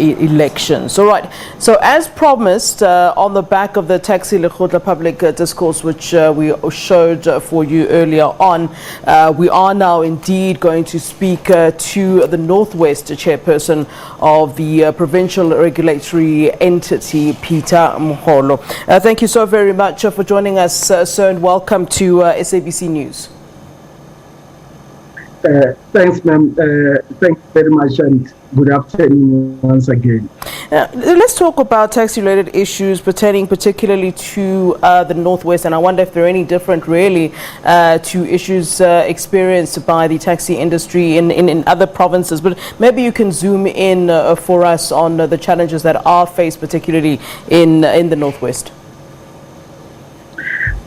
elections. All right. So as promised, on the back of the Taxi Lekgotla public discourse, which we showed for you earlier on, we are now indeed going to speak to the Northwest chairperson of the provincial regulatory entity, Peter Moholo. Thank you so very much for joining us, sir, and welcome to SABC News. Thanks, ma'am. Thanks very much, and good afternoon once again. Let's talk about tax-related issues pertaining particularly to the Northwest, and I wonder if they're any different really to issues experienced by the taxi industry in other provinces. But maybe you can zoom in for us on the challenges that are faced particularly in the Northwest.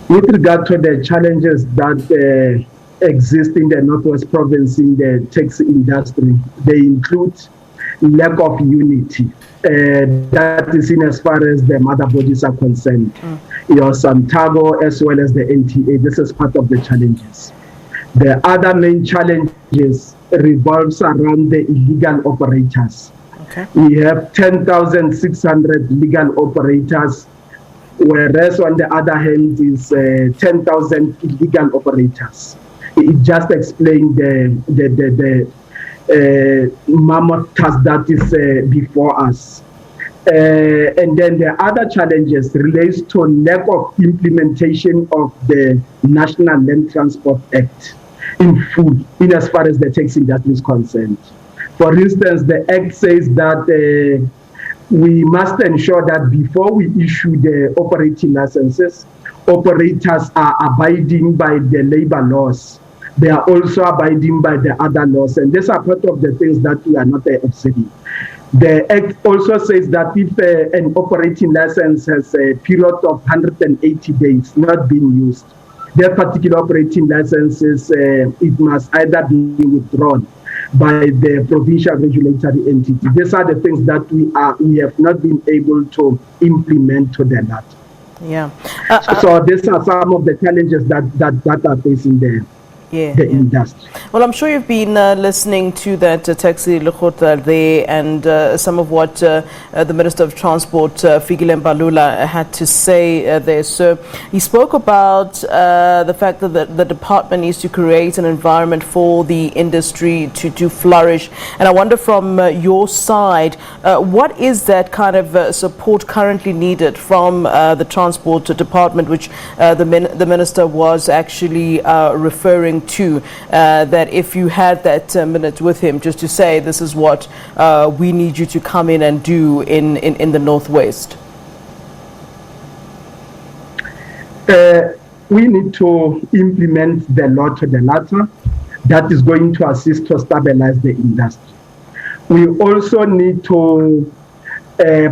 With regard to the challenges that exist in the Northwest province in the taxi industry, they include lack of unity. That is in as far as the mother bodies are concerned. Your Santago as well as the NTA, this is part of the challenges. The other main challenges revolves around the illegal operators. Okay. We have 10,600 legal operators, whereas on the other hand is 10,000 illegal operators. It just explained the mammoth task that is before us. And then the other challenges relates to lack of implementation of the National Land Transport Act in full, in as far as the taxi industry is concerned. For instance, the Act says that we must ensure that before we issue the operating licenses, operators are abiding by the labor laws. They are also abiding by the other laws, and these are part of the things that we are not observing. The Act also says that if an operating license has a period of 180 days not being used, that particular operating license it must either be withdrawn by the provincial regulatory entity. These are the things that we have not been able to implement to the latter. Yeah. So these are some of the challenges that are facing the industry. Well, I'm sure you've been listening to that Taxi Lekgotla there, and some of what the Minister of Transport, Fikile Mbalula, had to say there. So he spoke about the fact that the department needs to create an environment for the industry to flourish. And I wonder from your side, what is that kind of support currently needed from the Transport Department, which the Minister was actually referring to, that if you had that minute with him just to say this is what we need you to come in and do in the Northwest? We need to implement the law to the latter that is going to assist to stabilize the industry. We also need to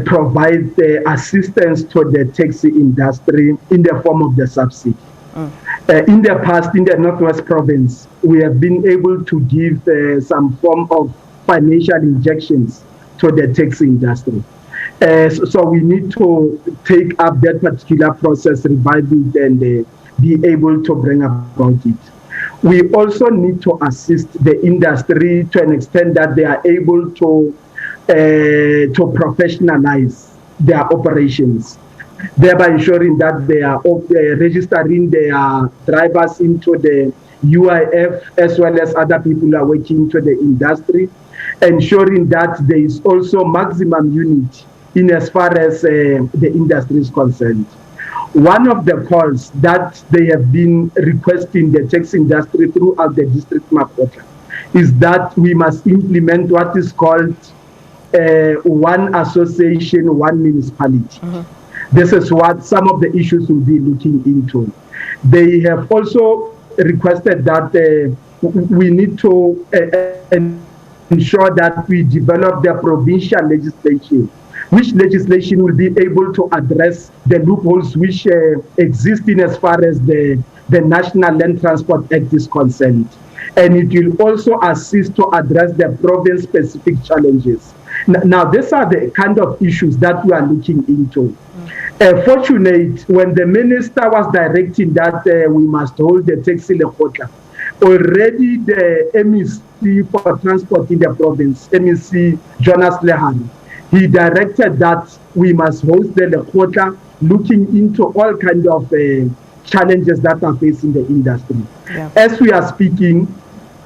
provide the assistance to the taxi industry in the form of the subsidy. In the past, in the Northwest province, we have been able to give some form of financial injections to the taxi industry. So we need to take up that particular process, revive it, and be able to bring about it. We also need to assist the industry to an extent that they are able to professionalize their operations, thereby ensuring that they are registering their drivers into the UIF as well as other people who are working to the industry, ensuring that there is also maximum unity in as far as the industry is concerned. One of the calls that they have been requesting the taxi industry throughout the district market is that we must implement what is called one association, one municipality. This is what some of the issues will be looking into. They have also requested that we need to ensure that we develop the provincial legislation, which legislation will be able to address the loopholes which exist in as far as the National Land Transport Act is concerned. And it will also assist to address the province-specific challenges. Now, these are the kind of issues that we are looking into. Fortunate, when the minister was directing that we must hold the Taxi Lekgotla, already the MEC for transport in the province, MEC Jonas Lehane, he directed that we must host the Lekgotla, looking into all kinds of challenges that are facing the industry. Yeah. As we are speaking,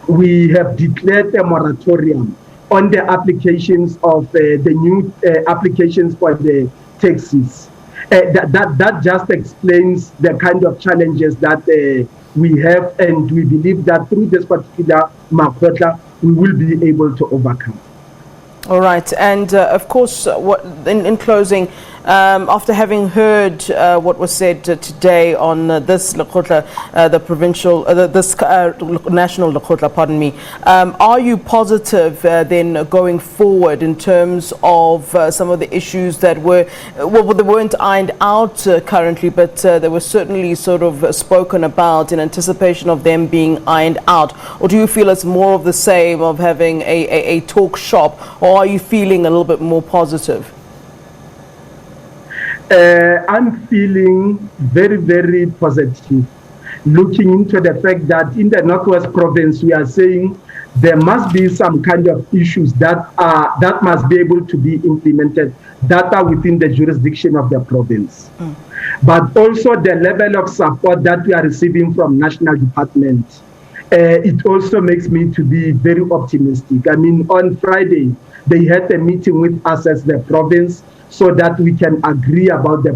we have declared a moratorium on the applications of the new applications for the taxis. That just explains the kind of challenges that we have, and we believe that through this particular Lekgotla, we will be able to overcome. All right, and of course, in closing, after having heard what was said today on this Lekgotla, the provincial, this national Lekgotla, pardon me, are you positive then going forward in terms of some of the issues that were, well, they weren't ironed out currently, but they were certainly sort of spoken about in anticipation of them being ironed out? Or do you feel it's more of the same of having a talk shop, or are you feeling a little bit more positive? I'm feeling very, very positive, looking into the fact that in the Northwest Province, we are saying there must be some kind of issues that must be able to be implemented that are within the jurisdiction of the province. But also the level of support that we are receiving from national department, it also makes me to be very optimistic. I mean, on Friday, they had a meeting with us as the province so that we can agree about the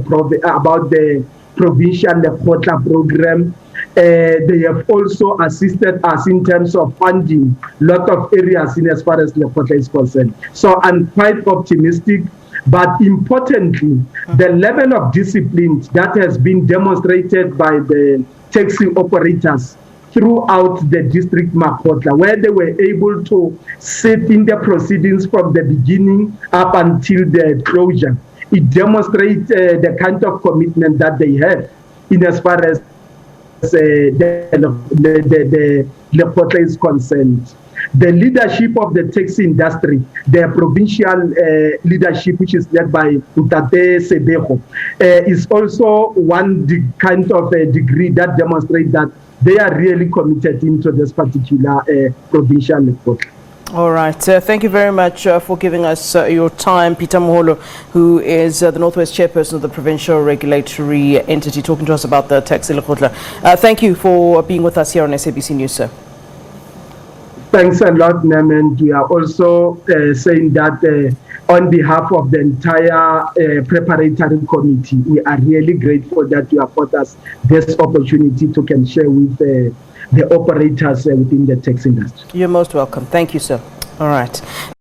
provincial Lekgotla program. They have also assisted us in terms of funding a lot of areas in as far as Lekgotla is concerned. So I'm quite optimistic, but importantly, the level of discipline that has been demonstrated by the taxi operators throughout the district Lekgotla, where they were able to sit in the proceedings from the beginning up until the closure. It demonstrates the kind of commitment that they have in as far as the Lekgotla is concerned. The leadership of the taxi industry, the provincial leadership, which is led by Ntate Sebego, is also one kind of degree that demonstrates that they are really committed into this particular provincial Lekgotla. All right. Thank you very much for giving us your time, Peter Moholo, who is the Northwest chairperson of the provincial regulatory entity, talking to us about the Taxi Lekgotla. Thank you for being with us here on SABC News, sir. Thanks a lot, Nam, and we are also saying that on behalf of the entire preparatory committee, we are really grateful that you afford us this opportunity to can share with the operators within the taxi industry. You're most welcome. Thank you, sir. All right.